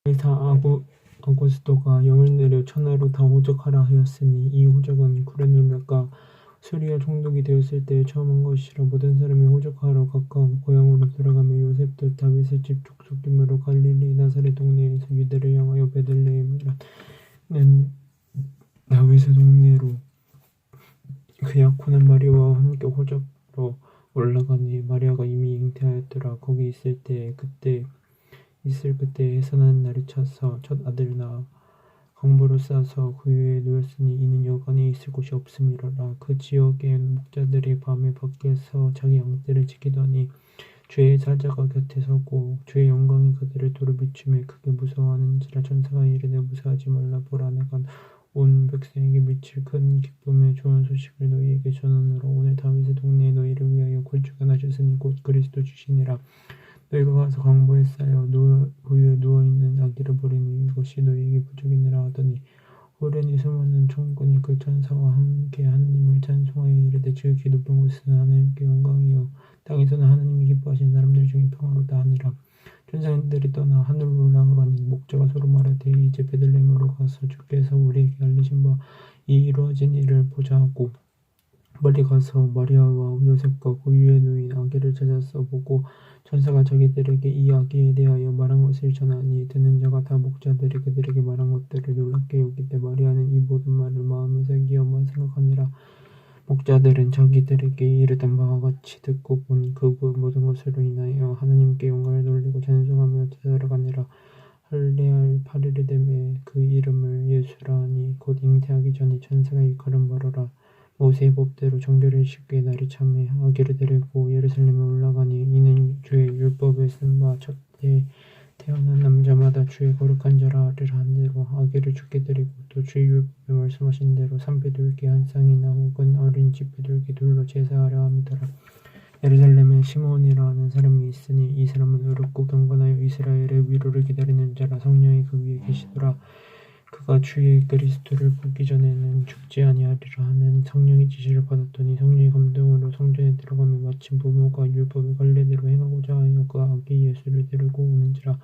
의사 아구스토가 영을 내려 천하로 다 호적하라 하였으니 이 호적은 구레누라가 수리와 총독이 되었을 때에 처음 한 것이라. 모든 사람이 호적하러 각각 고향으로 돌아가며 요셉도 다윗의 집 족속이므로 갈릴리 나사렛 동네에서 유대를 향하여 베들레헴이라는 다윗의 동네로 그 약혼한 마리아와 함께 호적으로 올라가니 마리아가 이미 잉태하였더라. 거기 그때 해산하는 날이 차서 첫 아들을 낳아 강보로 싸서 그 위에 누웠으니 이는 여관에 있을 곳이 없음이로라. 그 지역엔 목자들이 밤에 밖에서 자기 양떼를 지키더니 주의 사자가 곁에 서고 주의 영광이 그들을 도로 비추매 크게 무서워하는지라. 천사가 이르되 무서워하지 말라. 보라, 내가 온 백성에게 미칠 큰 기쁨의 좋은 소식을 너희에게 전하노라. 오늘 다윗의 동네에 너희를 위하여 구주가 나셨으니 곧 그리스도 주시니라. 너희가 가서 강보에 쌓여 그 위에 누워있는 아기를 보리니 이것이 너희에게 부족이니라 하더니 호련히 수많은 천군이 그 천사와 함께 하나님을 찬송하여 이르되 지극히 높은 곳은 하나님께 영광이요 땅에서는 하나님이 기뻐하신 사람들 중에 평화로다 하니라. 천사들이 떠나 하늘로 올라가니 목자가 서로 말하되 이제 베들레헴으로 가서 주께서 우리에게 알리신 바 이 이루어진 일을 보자 하고 멀리 가서 마리아와 요셉과 그 위에 누인 아기를 찾아서 보고 천사가 자기들에게 이 아기에 대하여 말한 것을 전하니 듣는 자가 다 목자들이 그들에게 말한 것들을 놀랍게 여기되 마리아는 이 모든 말을 마음에서 기어마 생각하니라. 목자들은 자기들에게 이르던 바와 같이 듣고 본 그 모든 것으로 인하여 하나님께 영광을 돌리고 찬송하며 되돌아가니라. 할례할 8일이 되매 그 이름을 예수라 하니 곧 잉태하기 전에 천사가 일컬은 바로라. 모세의 법대로 정결을 씻게 날이 참에 아기를 데리고 예루살렘에 올라가니 이는 주의 율법에 쓴 바 첫해 태어난 남자마다 주의 거룩한 자라 하는 대로 아기를 죽게 드리고 또 주의 율법에 말씀하신 대로 산배돌기 한 쌍이나 혹은 어린 집배돌기 둘로 제사하려 함이더라. 예루살렘에 시므온이라 하는 사람이 있으니 이 사람은 어렵고 경건하여 이스라엘의 위로를 기다리는 자라. 성령이 그 위에 계시더라. 그가 주의 그리스도를 보기 전에는 죽지 아니하리라 하는 성령의 지시를 받았더니 성령의 감동으로 성전에 들어가며 마침 부모가 율법의 관례대로 행하고자 하여 그 아기 예수를 데리고 오는지라.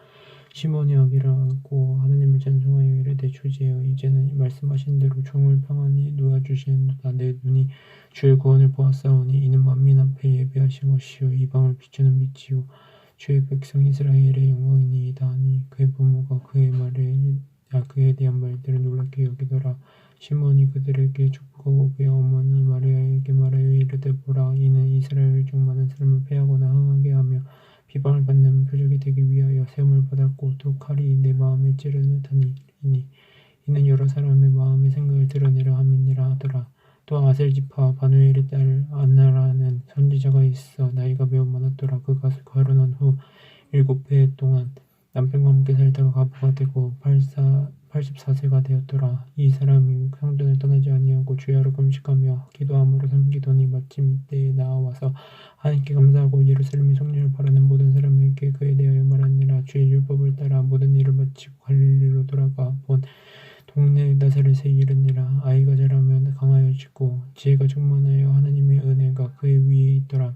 시몬이 아기를 안고 하나님을 찬송하여 이르되 주제여 이제는 말씀하신 대로 종을 평안히 놓아주시는도다. 내 눈이 주의 구원을 보았사오니 이는 만민 앞에 예비하신 것이요 이방을 비추는 빛이요 주의 백성 이스라엘의 영광이니이다 하니 그의 부모가 그에 대한 말들을 놀랍게 여기더라. 시몬이 그들에게 축복하고 그의 어머니 마리아에게 말하여 이르되 보라, 이는 이스라엘 중 많은 사람을 패하거나 흥하게 하며 비방을 받는 표적이 되기 위하여 세움을 받았고 또 칼이 내 마음에 찌르듯하니 이는 여러 사람의 마음의 생각을 드러내려 함이니라 하더라. 또 아셀 지파 바누엘의 딸 안나라는 선지자가 있어 나이가 매우 많았더라. 그가 결혼한 후 7해 동안 남편과 함께 살다가 과부가 되고 84세가 되었더라. 이 사람이 성전을 떠나지 아니하고 주야로 금식하며 기도함으로 섬기더니 마침 이때에 나와서 하나님께 감사하고 예루살렘의 성령을 바라는 모든 사람에게 그에 대하여 말하니라. 주의 율법을 따라 모든 일을 마치고 갈릴리로 돌아가 본 동네 나사렛에 이르니라. 아이가 자라면 강하여지고 지혜가 충만하여 하나님의 은혜가 그의 위에 있더라.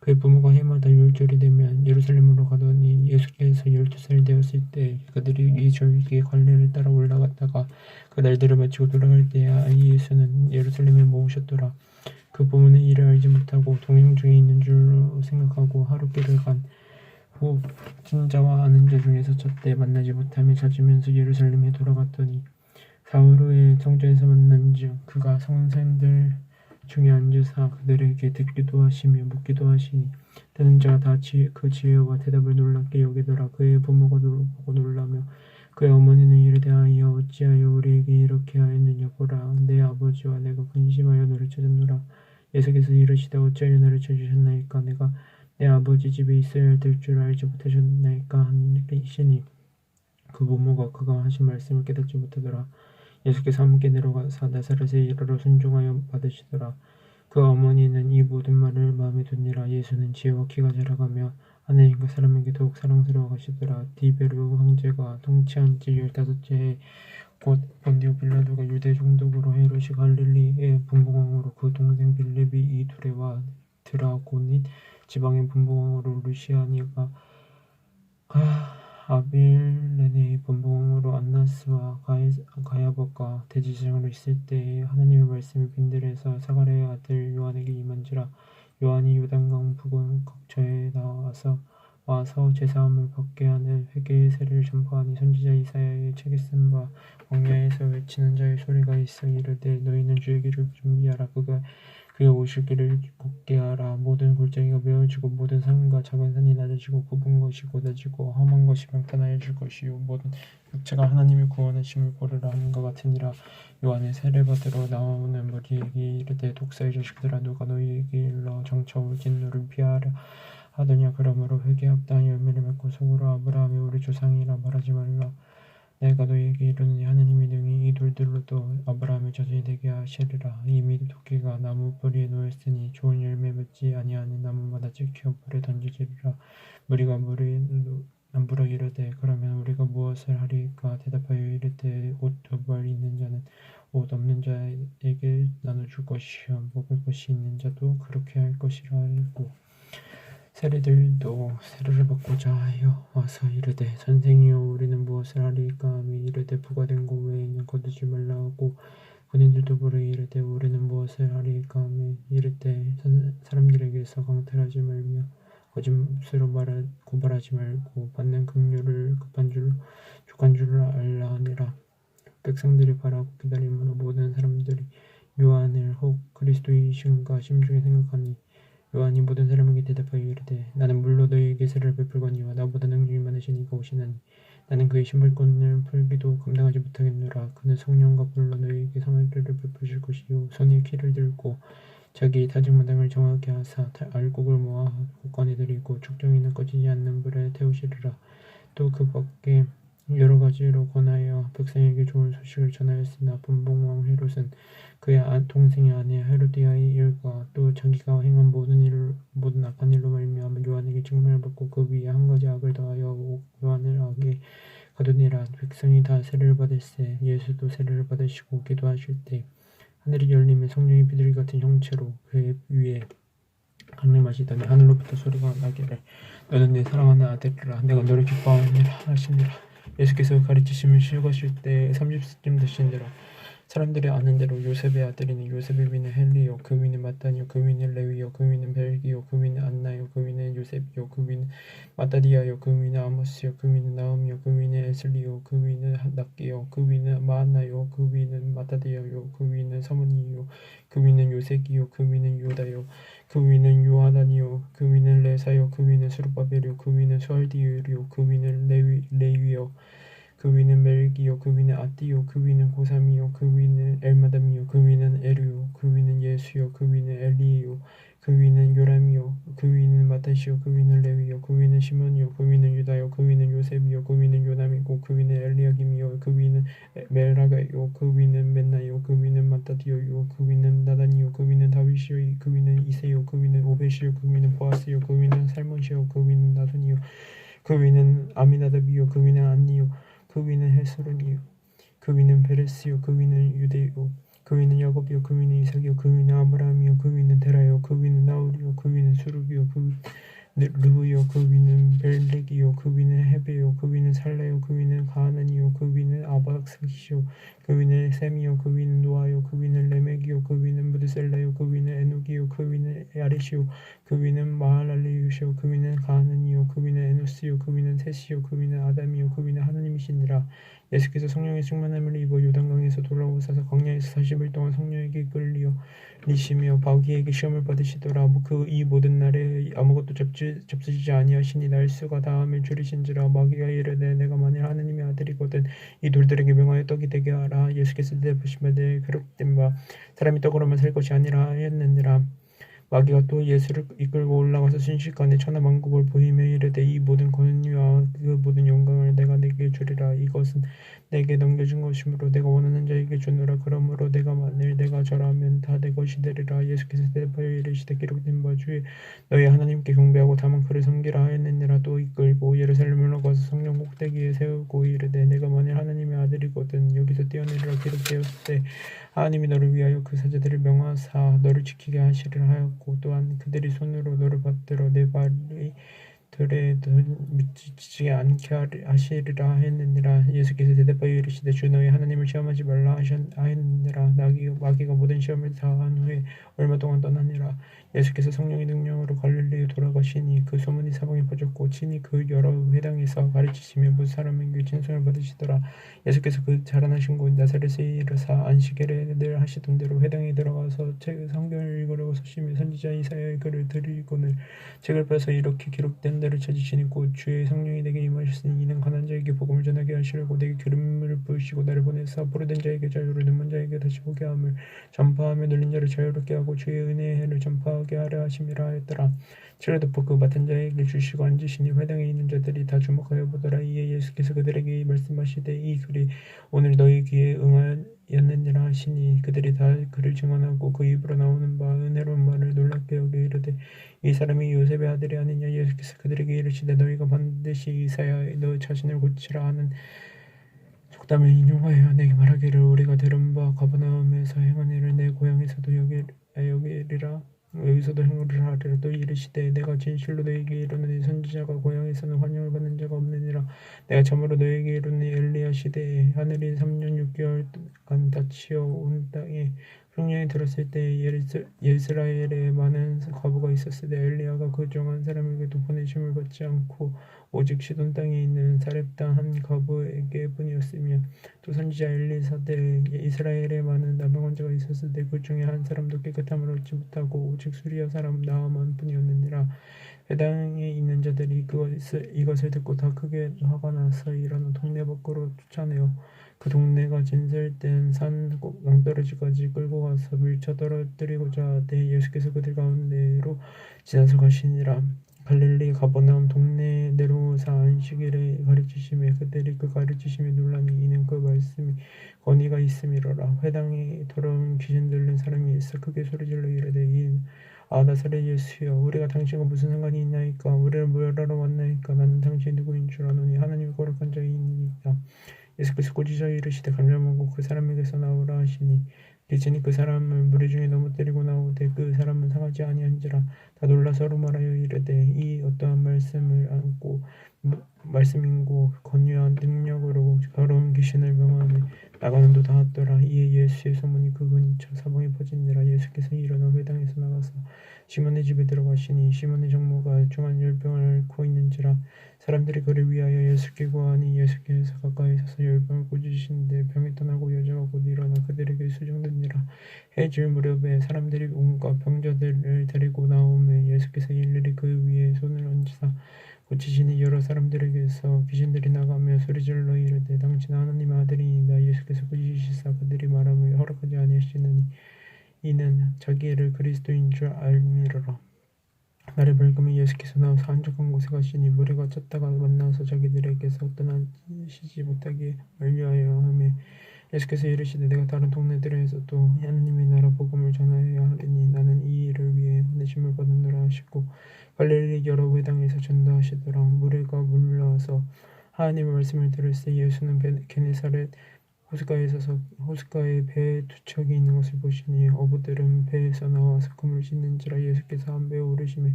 그의 부모가 해마다 율절이 되면 예루살렘으로 가더니 예수께서 12살 되었을 때 그들이 이 절기의 관례를 따라 올라갔다가 그 날들을 마치고 돌아갈 때에 아이 예수는 예루살렘에 모으셨더라. 그 부모는 이를 알지 못하고 동행 중에 있는 줄로 생각하고 하루길을 간 후 친자와 아는 자 중에서 첫때 만나지 못하며 찾으면서 예루살렘에 돌아갔더니 사흘 후에 성전에서 만난즉 그가 성생들 중에 앉으사 그들에게 듣기도 하시며 묻기도 하시니 듣는 자가 다 그 지혜와 대답을 놀랍게 여기더라. 그의 부모가 보고 놀라며 그의 어머니는 이르되 아이야 어찌하여 우리에게 이렇게 하였느냐. 보라, 내 아버지와 내가 근심하여 너를 찾았노라. 예수께서 이르시되 어찌하여 나를 찾으셨나이까. 내가 내 아버지 집에 있어야 될 줄 알지 못하셨나이까 하시니 그 부모가 그가 하신 말씀을 깨닫지 못하더라. 예수께서 함께 내려가사 나사렛에 이르러 순종하여 받으시더라. 그 어머니는 이 모든 말을 마음에 두니라. 예수는 지혜와 키가 자라가며 하나님과 사람에게 더욱 사랑스러워 가시더라. 디베르 황제가 통치한 지 15째 해 곧 본디오 빌라도가 유대 총독으로 헤롯이 갈릴리의 분봉왕으로 그 동생 빌립이 이두레와 드라고닛 지방의 분봉왕으로 루시아니가 아빌레네의 분봉왕으로 헤롯과 대제사장으로 있을 때에 하나님의 말씀이 빈들에서 사가랴의 아들 요한에게 임한지라. 요한이 요단강 부근 각처에 와서 제사함을 받게 하는 회개의 세례를 전파하니 선지자 이사야의 책에 쓴 바 광야에서 외치는 자의 소리가 있어 이르되 너희는 주의 길을 준비하라. 그의 오실 길을 곱게 하라. 모든 골짜기가 메어지고 모든 산과 작은 산이 낮아지고 굽은 것이 곧아지고 험한 것이 평탄하여질 것이요 모든 육체가 하나님의 구원하심을 보리라 하는 것 같으니라. 요한의 세례받으러 나오는 무리에게 이르되 독사의 자식들아 누가 너희에게 일러 정쳐 올 진노를 피하라 하더냐. 그러므로 회개하여 열매를 맺고 속으로 아브라함이 우리 조상이라 말하지 말라. 내가 너희에게 이르노니 하나님이 능히 이 돌들로도 아브라함의 자손이 되게 하시리라. 이미 도끼가 나무 뿌리에 놓였으니 좋은 열매 맺지 아니하는 나무마다 찍혀 불에 던져지리라. 무리가 물어 이르되 그러면 우리가 무엇을 하리까. 대답하여 이르되 옷 두 벌 있는 자는 옷 없는 자에게 나눠줄 것이요 먹을 것이 있는 자도 그렇게 할 것이라 하고 세리들도 세례를 받고자 하여 와서 이르되 선생이여 우리는 무엇을 하리까 하며 이르되 부과된 것 외에는 거두지 말라 하고 군인들도 물어 이르되 우리는 무엇을 하리까 하며 이르되 사람들에게서 강탈하지 말며 거짓으로 고발하지 말고 받는 긍휼을 족한 줄을 알라 하니라. 백성들이 바라고 기다림으로 모든 사람들이 요한을 혹 그리스도이신가 심중에 생각하니 요한이 모든 사람에게 대답하여 이르되 나는 물로 너희에게 세례를 베풀거니와 나보다 능력이 많으신 이가 오시나니 나는 그의 신발끈을 풀기도 감당하지 못하겠노라. 그는 성령과 불로 너희에게 성례를 베푸실 것이요 손에 키를 들고 자기의 타직 마당을 정하게 하사 알곡을 모아 곳간에 들이고 축정이는 꺼지지 않는 불에 태우시리라. 또 그 밖에 여러 가지로 권하여 백성에게 좋은 소식을 전하였으나 분봉왕 헤롯은 그의 동생의 아내 헤로디아의 일과 또 자기가 행한 모든 악한 일로 말미암아 요한에게 증명을 받고 그 위에 한 가지 악을 더하여 요한을 악에 가두니라. 백성이 다 세례를 받을세 예수도 세례를 받으시고 기도하실 때 하늘이 열리며 성령이 비둘기 같은 형체로 그의 위에 강림하시더니 하늘로부터 소리가 나기를 너는 내 사랑하는 아들이라 내가 너를 기뻐하느니라 하시니라. 예수께서 가르치심을 쉬우가실 때 30세쯤 되신지라. 사람들이 아는 대로 요셉의 아들이니 요셉의 위는 헬리요 그 위는 마따니요 그 위는 레위요 그 위는 벨기요 그 위는 안나요 그 위는 요셉이요 그 위는 마따디아요 그 위는 아모스요 그 위는 나음이요 그 위는 에슬리요 그 위는 낫기요 그 위는 마안나요 그 위는 마따디아요 그 위는 서문이요 그 위는 요색이요 그 위는 요다요 그 위는 요하나니요 그 위는 레사요 그 위는 수르바벨이요 그 위는 수알디엘이요 그 위는 레위요 그 위는 멜기요 그 위는 아띠요 그 위는 고삼이요 그 위는 엘마담이요 그 위는 에르요 그 위는 예수요 그 위는 엘리요 그 위는 요람이요 그 위는 마타시요 그 위는 레위요 그 위는 시몬이요 그 위는 유다요 그 위는 요셉이요 그 위는 요남이고 그 위는 엘리야김이요 그 위는 멜라가요 그 위는 멘나요 그 위는 마따디오요 그 위는 나단이요 그 위는 다윗이요 그 위는 이세요 그 위는 오벳이요 그 위는 보아스요 그 위는 살몬시요 그 위는 나손이요 그 위는 아미나답이요 그 위는 안니요 그 위는 헤스론이요 그 위는 베레스요 그 위는 유대요 그 위는 야곱이요 그 위는 이삭이요 그 위는 아브라함이요 그 위는 데라요 그 위는 나홀이요 그 위는 수룩이요 그 르후요 그 위는 벨렉이요 그 위는 헤베요 그 위는 살라요 그 위는 가하난이요 그 위는 아박스기시요 그 위는 셈이요 그 위는 노아요 그 위는 레멕이요 그 위는 무드셀라요 그 위는 에녹이요 그 위는 야렛이요 그 위는 마할랄레유시요 그 위는 가하난이요 그 위는 에노스요 그 위는 셋이요 그 위는 아담이요 그 위는 하나님이시니라. 예수께서 성령의 충만함을 입어 요단강에서 돌아오셔서 광야에서 40일 동안 성령에게 이끌려 리시며 마귀에게 시험을 받으시더라. 이 모든 날에 아무것도 접수시지 아니하시니 날수가 다함을 줄이신지라. 마귀가 이르되 내가 만일 하나님의 아들이거든 이 돌들에게 명하여 떡이 되게 하라. 예수께서 대답하시되 기록된 바 사람이 떡으로만 살 것이 아니라 하였느니라. 마귀가 또 예수를 이끌고 올라가서 순식간에 천하만국을 보이며 이르되 이 모든 권위와 그 모든 영광을 내가 네게 주리라. 이것은 내게 넘겨준 것이므로 내가 원하는 자에게 주노라. 그러므로 만일 내가 절하면 다 내 것이 되리라. 예수께서 대답하여 이르시되 기록된 바 주의 너희 하나님께 경배하고 다만 그를 섬기라 하였느니라. 또 이끌고 예루살렘으로 가서 성령 꼭대기에 세우고 이르되 내가 만일 하나님의 아들이거든 여기서 뛰어내리라. 기록되었으되 하나님이 너를 위하여 그 사자들을 명하사 너를 지키게 하시리라 하였고 또한 그들이 손으로 너를 받들어 내 발이 들에 미치지 않게 하시리라 했느니라. 예수께서 대답하여 이르시되 주 너희 하나님을 시험하지 말라 하였느니라. 마귀가 모든 시험을 다한 후에 얼마 동안 떠나니라. 예수께서 성령의 능력으로 갈릴리에 돌아가시니 그 소문이 사방에 퍼졌고 친히 그 여러 회당에서 가르치시며 모든 사람에게 칭송을 받으시더라. 예수께서 그 자라나신 곳 나사렛에 이르사 안식일에 늘 하시던 대로 회당에 들어가서 성경을 읽으려고 서시며 선지자 이사야의 글을 들이고는 책을 펴서 이렇게 기록된 대로 찾으시니 곧 주의 성령이 내게 임하셨으니 이는 가난한 자에게 복음을 전하게 하시려고 내게 기름을 부으시고 나를 보내사 포로된 자에게 자유를 눈먼 자에게 다시 보게 함을 전파하며 눌린 자를 자유롭게 하고 주의 은혜의 해를 전파하게 하려 하심이라 하였더라. 칠을 덮어 그 맡은 자에게 주시고 앉으시니 회당에 있는 자들이 다 주목하여 보더라. 이에 예수께서 그들에게 말씀하시되 이 글이 오늘 너희 귀에 응하였느니라 하시니 그들이 다 그를 증언하고 그 입으로 나오는 바 은혜로운 말을 놀랍게 여겨 이르되 이 사람이 요셉의 아들이 아니냐. 예수께서 그들에게 이르시되 너희가 반드시 이사야 너 자신을 고치라 하는 속담을 인용하여 내게 말하기를 우리가 들은 바 가버나움에서 행한 일을 내 고향에서도 여기리라. 여기서도 행하리라. 또 이르시되 내가 진실로 너희에게 이르노니 선지자가 고향에서는 환영을 받는 자가 없느니라. 내가 참으로 너희에게 이르노니 엘리야 시대에 하늘이 3년 6개월간 닫히어 온 땅에 흉년이 들었을 때 이스라엘에 많은 과부가 있었으되 엘리야가 그 중 한 사람에게도 보내심을 받지 않고 오직 시돈 땅에 있는 사렙당 한 과부에게 뿐이었으며 또 선지자 엘리사 때 이스라엘에 많은 나병 환자가 있었을 때 그 중에 한 사람도 깨끗함을 얻지 못하고 오직 수리아 사람 나아만 뿐이었느니라. 회당에 있는 자들이 이것을 듣고 다 크게 화가 나서 일어나 동네 밖으로 쫓아내어 그 동네가 진설된 산 낭떠러지까지 끌고 가서 밀쳐 떨어뜨리고자 하되 예수께서 그들 가운데로 지나서 가시니라. 갈릴리 가버나움 동네에 내려오사 안식일에 가르치시매 그들이 그 가르치심에 놀라니 이는 그 말씀이 권위가 있음이로라. 회당에 돌아온 귀신 들린 사람이 있어 크게 소리질러 이르되 나사렛 예수여 우리가 당신과 무슨 상관이 있나이까. 우리를 멸하러 왔나이까. 나는 당신이 누구인 줄 아노니 하나님이 거룩한 자이니이다. 예수께서 꾸짖어 이르시되 감람하고 그 사람에게서 나오라 하시니 귀신이 그 사람을 무리 중에 넘어뜨리고 나오되 그 사람은 상하지 아니한지라. 다 놀라 서로 말하여 이르되 이 어떠한 말씀인고 권위한 능력으로 더러운 귀신을 명하며 나가는도 닿았더라. 이에 예수의 소문이 그 근처 사방에 퍼지니라. 예수께서 일어나 회당에서 나가서 시몬의 집에 들어가시니 시몬의 장모가 중한 열병을 앓고 있는지라. 사람들이 그를 위하여 예수께 구하니 예수께서 가까이 서서 열병을 꾸짖으시는데 병이 떠나고 여자가 곧 일어나 그들에게 수종되니라. 해질 무렵에 사람들이 온갖 병자들을 데리고 나오매 예수께서 일일이 그 위에 손을 얹으사 고치시니 여러 사람들에게서 귀신들이 나가며 소리질러 이르되 당신은 하나님의 아들이니이다. 예수께서 꾸짖으시사 그들이 말함을 허락하지 아니하시느니 이는 자기를 그리스도인 줄 알미러라. 날이 밝으면 예수께서 나와서 한적한 곳에 가시니 무리가 찾다가 만나서 자기들에게서 떠나시지 못하게 멀리하여 하매 예수께서 이르시되 내가 다른 동네들에서도 하나님의 나라 복음을 전하여야 하리니 나는 이 일을 위해 보내심을 받느니라 하시고 갈릴리 여러 회당에서 전도하시더라. 무리가 몰려와서 하나님의 말씀을 들을새 예수는 게네사렛 호숫가에 배 두 척이 있는 것을 보시니 어부들은 배에서 나와서 그물을 씻는지라. 예수께서 한 배에 오르시매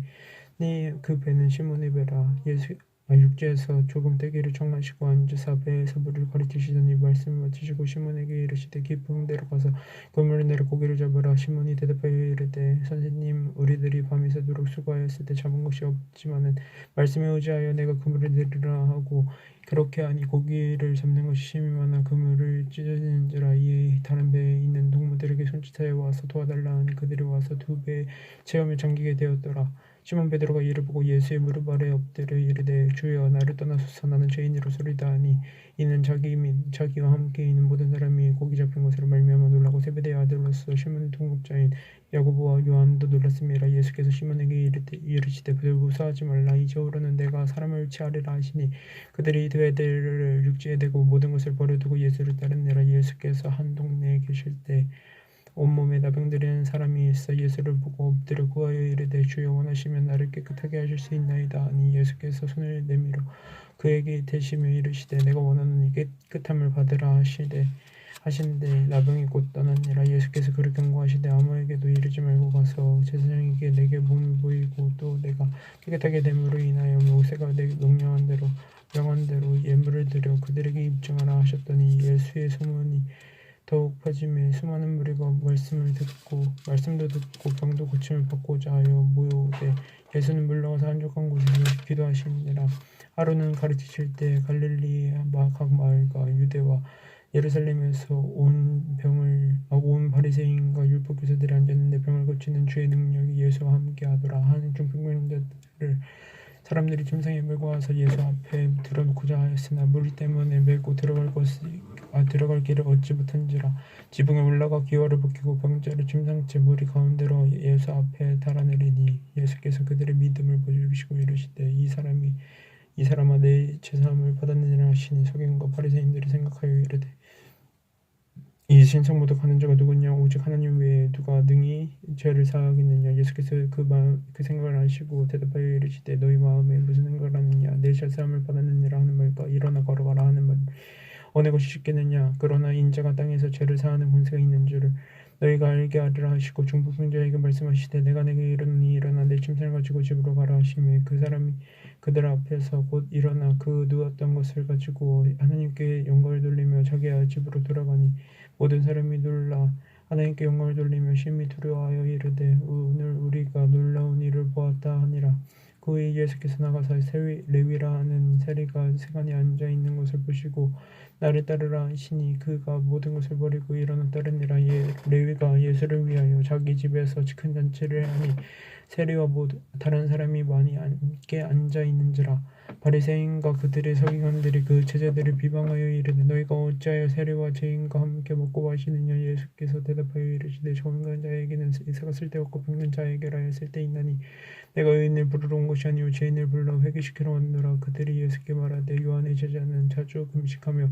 그 배는 시몬의 배라. 육지에서 조금 떼기를 청하시고 앉으사 배에서 물을 가르치시더니 말씀을 마치시고 시몬에게 이르시되 깊은 데로 가서 그물을 내려 고기를 잡으라. 시몬이 대답하여 이르되 선생님 우리들이 밤이 새도록 수고하였을 때 잡은 것이 없지만은 말씀에 의지하여 내가 그물을 내리라 하고 그렇게 하니 고기를 잡는 것이 심히 많아 그물을 찢어지는지라. 이에 다른 배에 있는 동무들에게 손짓하여 와서 도와달라 하니 그들이 와서 두 배에 채우며 잠기게 되었더라. 시몬 베드로가 이를 보고 예수의 무릎 아래 엎드려 이르되 주여 나를 떠나소서 나는 죄인이로소이다 하니 이는 자기 및 자기와 함께 있는 모든 사람이 고기 잡힌 것으로 말미암아 놀라고 세베대의 아들로서 시몬의 동급자인 야고보와 요한도 놀랐음이라. 예수께서 시몬에게 이르시되 그들 무사하지 말라. 이제후로는 내가 사람을 치하리라 하시니 그들이 배들을 육지에 대고 모든 것을 버려두고 예수를 따르니라. 예수께서 한 동네에 계실 때 온몸에 나병 들린 사람이 있어 예수를 보고 엎드려 구하여 이르되 주여 원하시면 나를 깨끗하게 하실 수 있나이다 하니 예수께서 손을 내밀어 그에게 대시며 이르시되 내가 원하노니 깨끗함을 받으라 하시는데 나병이 곧 떠나니라. 예수께서 그를 경고하시되 아무에게도 이르지 말고 가서 제사장에게 내게 몸을 보이고 또 내가 깨끗하게 됨으로 인하여 모세가 내게 명령한 대로 예물을 드려 그들에게 입증하라 하셨더니 예수의 소문이 더욱 퍼짐에 수많은 무리가 말씀도 듣고 병도 고침을 받고자 하여 모여오되 예수는 물러가서 한적한 곳에서 기도하시니라. 하루는 가르치실 때 갈릴리의 각 마을과 유대와 예루살렘에서 온 바리새인과 율법 교사들이 앉았는데 병을 고치는 주의 능력이 예수와 함께 하더라. 하는 중풍병자들을 사람들이 침상에 메고 와서 예수 앞에 들어놓고자 하였으나 무리 때문에 메고 들어갈 길을 얻지 못한지라. 지붕에 올라가 기와를 벗기고 병자를 침상째 무리 가운데로 예수 앞에 달아내리니 예수께서 그들의 믿음을 보시고 이르시되 이 사람아 내 죄사함을 받았느니라 하시니 서기관과 바리새인들이 생각하여 이르되 이 신성모독 하는 자가 누구냐? 오직 하나님 외에 누가 능히 죄를 사하겠느냐? 예수께서 그 생각을 아시고 대답하여 이르시되 너희 마음에 무슨 생각을 하느냐? 내 죄사함을 받았느니라 하는 말과 일어나 걸어가라 하는 말 어느 것이 쉽겠느냐? 그러나 인자가 땅에서 죄를 사하는 권세가 있는 줄을 너희가 알게 하리라 하시고 중풍병자에게 말씀하시되 내가 내게 이르노니 일어나 내 침상을 가지고 집으로 가라 하시매 그 사람이 그들 앞에서 곧 일어나 그 누웠던 것을 가지고 하나님께 영광을 돌리며 자기의 집으로 돌아가니 모든 사람이 놀라 하나님께 영광을 돌리며 심히 두려워하여 이르되 오늘 우리가 놀라운 일을 보았다 하니라. 그 후에 예수께서 나가사 레위라 하는 세리가 세간에 앉아 있는 것을 보시고 나를 따르라 하시니 그가 모든 것을 버리고 일어나 따르니라. 레위가 예수를 위하여 자기 집에서 큰 잔치를 하니 세리와 다른 사람이 많이 함께 앉아 있는지라. 바리새인과 그들의 서기관들이 그 제자들을 비방하여 이르되 너희가 어찌하여 세리와 죄인과 함께 먹고 마시느냐. 예수께서 대답하여 이르시되 정한 자에게는 의사가 쓸데없고 병든 자에게라 쓸데있나니 내가 의인을 부르러 온 것이 아니오 죄인을 불러 회개시키러 왔노라. 그들이 예수께 말하되 요한의 제자는 자주 금식하며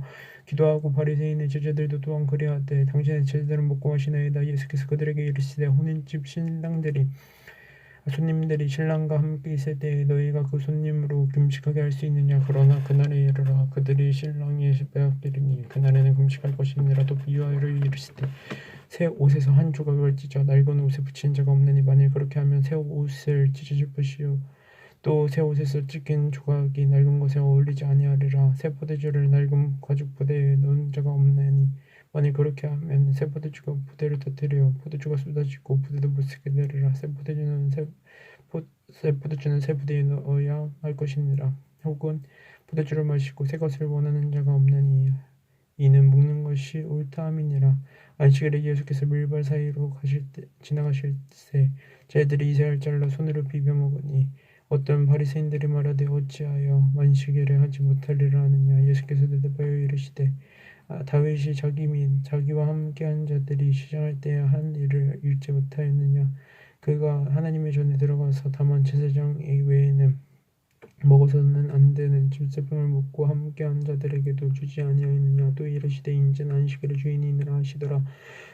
기도하고 바리새인의 제자들도 또한 그리하되 당신의 제자들은 먹고 마시나이다. 예수께서 그들에게 이르시되 혼인집 손님들이 신랑과 함께 있을 때에 너희가 그 손님으로 금식하게 할 수 있느냐. 그러나 그날에 이르라 그들이 신랑이 빼앗기리니 그날에는 금식할 것이니라. 또 비유하여 이르시되 새 옷에서 한 조각을 찢어 낡은 옷에 붙이는 자가 없느니 만일 그렇게 하면 새 옷을 찢어질 것이요 또 새 옷에서 찢긴 조각이 낡은 것에 어울리지 아니하리라. 새 포도주를 낡은 가죽 부대에 넣은 자가 없나니 만일 그렇게 하면 새 포도주가 부대를 터뜨려 포도주가 쏟아지고 부대도 못쓰게 되리라. 새 포도주는 새 부대에 넣어야 할 것이니라. 혹은 포도주를 마시고 새 것을 원하는 자가 없나니 이는 먹는 것이 옳다함이니라. 안식일에 예수께서 밀발 사이로 지나가실 때 제자들이 이새를 잘라 손으로 비벼 먹으니 어떤 바리새인들이 말하되 어찌하여 안식일에 하지 못하리라 하느냐. 예수께서 대답하여 이르시되 다윗이 자기 및 자기와 함께한 자들이 시장할 때 한 일을 읽지 못하였느냐. 그가 하나님의 전에 들어가서 다만 제사장 외에는 먹어서는 안 되는 집세품을 먹고 함께한 자들에게도 주지 아니하였느냐. 또 이르시되 인자는 안식일의 주인이니라 하시더라.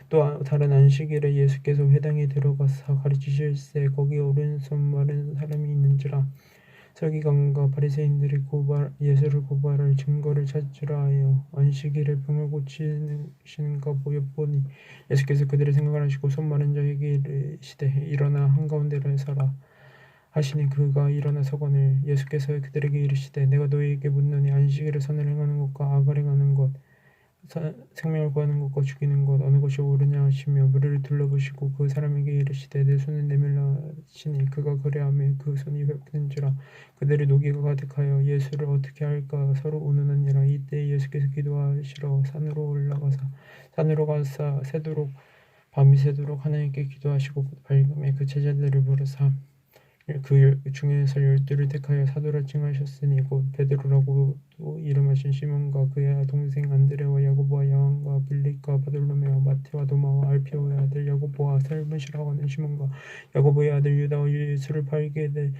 또 다른 안식일에 예수께서 회당에 들어가서 가르치실새 거기 오른손 마른 사람이 있는지라. 서기관과 바리새인들이 예수를 고발할 증거를 찾으라 하여 안식일에 병을 고치시는가 보니 예수께서 그들의 생각을 아시고 손 마른 자에게 이르시되 일어나 한가운데로 서라 하시니 그가 일어나 서거늘 예수께서 그들에게 이르시되 내가 너희에게 묻노니 안식일에 선을 행하는 것과 악을 행하는 것 생명을 구하는 것과 죽이는 것 어느 것이 옳으냐 하시며 무리를 둘러보시고 그 사람에게 이르시되 내 손을 내밀라 하시니 그가 그리하매 그 손이 회복된지라. 그들의 노기가 가득하여 예수를 어떻게 할까 서로 운운하니라. 이때 예수께서 기도하시러 산으로 가사 밤이 새도록 하나님께 기도하시고 밝음에 그 제자들을 부르사 그 중에서 12를 택하여 사도라 칭하셨으니 곧 베드로라고도 이름하신 시몬과 그의 동생 안드레와 야고보와 요한과 빌립과 바돌로메와 마태와 도마와 알피오의 아들 야고보와 살못이라고 하는 시몬과 야고보의 아들 유다와 예수를 팔게 될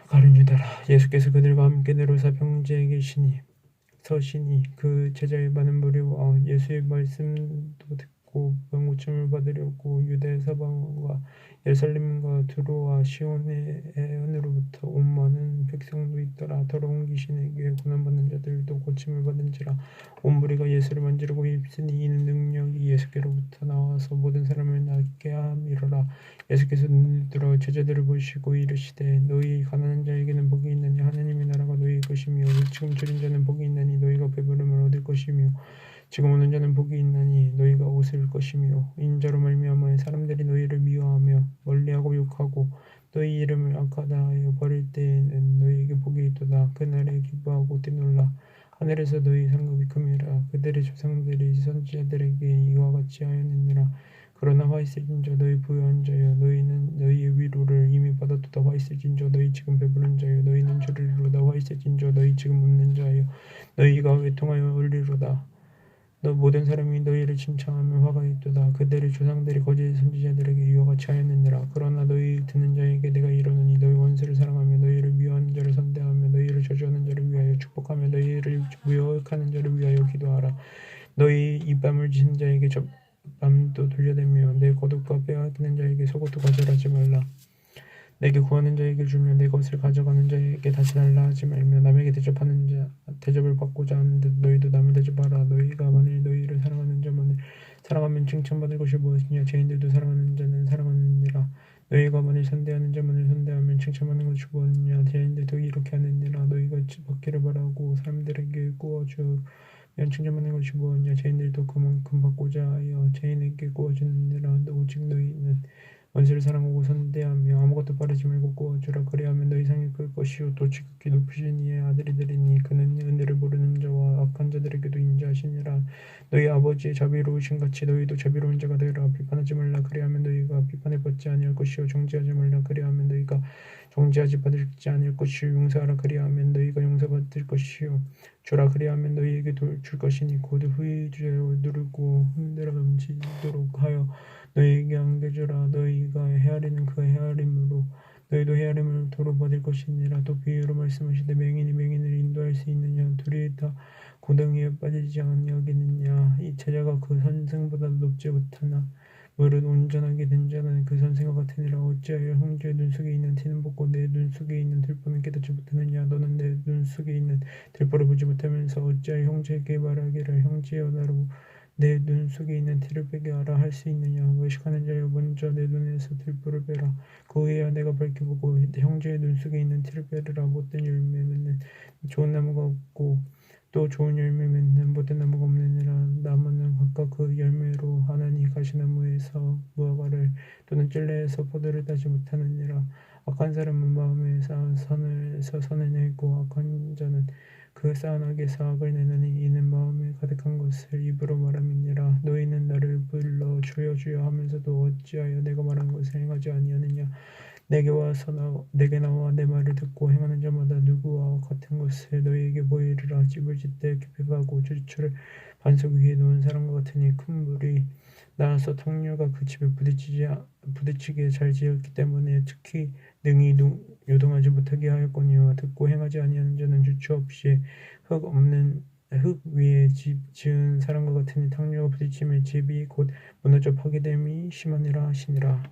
가룟 유다라. 예수께서 그들과 함께 내려오사 병자에 서시니 그 제자의 많은 무리와 예수의 말씀도 듣고 곧 고침을 받으려고 유대 사방과 예루살렘과 두로와 시온의 애언으로부터 온 많은 백성도 있더라. 더러운 귀신에게 고난받는 자들도 고침을 받은지라. 온 무리가 예수를 만지르고 입으니 이는 능력이 예수께로부터 나와서 모든 사람을 낫게 함이로라. 예수께서 눈을 들어 제자들을 보시고 이르시되 너희 가난한 자에게는 복이 있나니 하나님의 나라가 너희 것이며 지금 줄인 자는 복이 있나니 너희가 배부름을 얻을 것이며 지금 오는 자는 복이 있나니 너희가 웃을 것이며 인자로 말미암아 사람들이 너희를 미워하며 멀리하고 욕하고 너희 이름을 악하다 하여 버릴 때에는 너희에게 복이 있도다. 그날에 기뻐하고 뛰놀라. 하늘에서 너희 상급이 큼이라. 그들의 조상들이 선지자들에게 이와 같이 하였느니라. 그러나 화 있을진저 너희 부유한 자여 너희는 너희의 위로를 이미 받았도다. 화 있을진저 너희 지금 배부른 자여 너희는 주리로다. 화 있을진저 너희 지금 웃는 자여 너희가 외통하여 울리로다. 너 모든 사람이 너희를 칭찬하며 화가 있도다. 그들의 조상들이 거짓 선지자들에게 이와 같이 하였느니라. 그러나 너희 듣는 자에게 내가 이르노니 너희 원수를 사랑하며 너희를 미워하는 자를 선대하며 너희를 저주하는 자를 위하여 축복하며 너희를 모욕하는 자를 위하여 기도하라. 너희 입밤을 지는 자에게 밤도 돌려대며 내 겉옷과 빼앗기는 자에게 속옷도 거절하지 말라. 내게 구하는 자에게 주며 내 것을 가져가는 자에게 다시 달라 하지 말며 남에게 대접을 받고자 하는 듯 너희도 남을 대접하라. 너희가 만일 너희를 사랑하는 자만을 사랑하면 칭찬받을 것이 무엇이냐. 죄인들도 사랑하는 자는 사랑하느니라. 너희가 만일 선대하는 자만을 선대하면 칭찬받는 것이 무엇이냐. 죄인들도 이렇게 하느니라. 너희가 받기를 바라고 사람들에게 구워주면 칭찬받는 것이 무엇이냐. 죄인들도 그만큼 받고자 하여 죄인에게 구워주느니라. 오직 너희는 원수를 사랑하고 선대하며 아무것도 바르지 말고 구워주라. 그리하면 너희 상이 클 것이요 또 지극히 높으신 이의 아들이 되리니 그는 은혜를 모르는 자와 악한 자들에게도 인자하시니라. 너희 아버지의 자비로우신 같이 너희도 자비로운 자가 되라. 비판하지 말라. 그리하면 너희가 비판을 받지 아니할 것이요 정죄하지 말라. 그리하면 너희가 정죄하지 받지 아니할 것이요 용서하라. 그리하면 너희가 용서받을 것이요 주라. 그리하면 너희에게 줄 것이니 곧 후이주여 누르고 흔들어 넘치도록 하여 너희에게 안겨주라. 너희가 헤아리는 그 헤아림으로 너희도 헤아림을 도로 받을 것이니라. 또 비유로 말씀하시되 맹인이 맹인을 인도할 수 있느냐. 둘이 다 고등이에 빠지지 아니하겠느냐. 이 제자가 그 선생보다 높지 못하나 무릇 온전하게 된 자는 그 선생과 같으니라. 어찌하여 형제의 눈 속에 있는 티는 벗고 내 눈 속에 있는 들보는 깨닫지 못하느냐. 너는 내 눈 속에 있는 들보를 보지 못하면서 어찌하여 형제에게 말하기를 형제여 나로 내 눈 속에 있는 티를 빼게 하라 할 수 있느냐. 외식하는 자여 먼저 내 눈에서 들보를 빼라. 그 후에야 내가 밝게 보고 형제의 눈 속에 있는 티를 빼르라. 못된 열매 맺는 좋은 나무가 없고 또 좋은 열매 맺는 못된 나무가 없느니라. 나무는 각각 그 열매로 하나니 가시나무에서 무화과를 또는 찔레에서 포도를 따지 못하느니라. 악한 사람은 마음에 쌓은 선에서 선을 내고 악한 자는 그 쌓은 악에서 악을 내느니 이는 마음에 가득한 것을 입으로 말함이니라. 너희는 나를 불러 주여 주여 하면서도 어찌하여 내가 말한 것을 행하지 아니하느냐. 내게 나와 내 말을 듣고 행하는 자마다 누구와 같은 것을 너희에게 보이리라. 집을 짓되 기백하고 주추를 반석 위에 놓은 사람과 같으니 큰 물이 나와서 탕류가 그 집에 부딪히게 잘 지었기 때문에 특히 능히 요동하지 못하게 하였거니와 듣고 행하지 아니하는 자는 주추 없이 흙 위에 집 지은 사람과 같으니 탕류가 부딪히면 집이 곧 무너져 파괴됨이 심하니라 하시니라.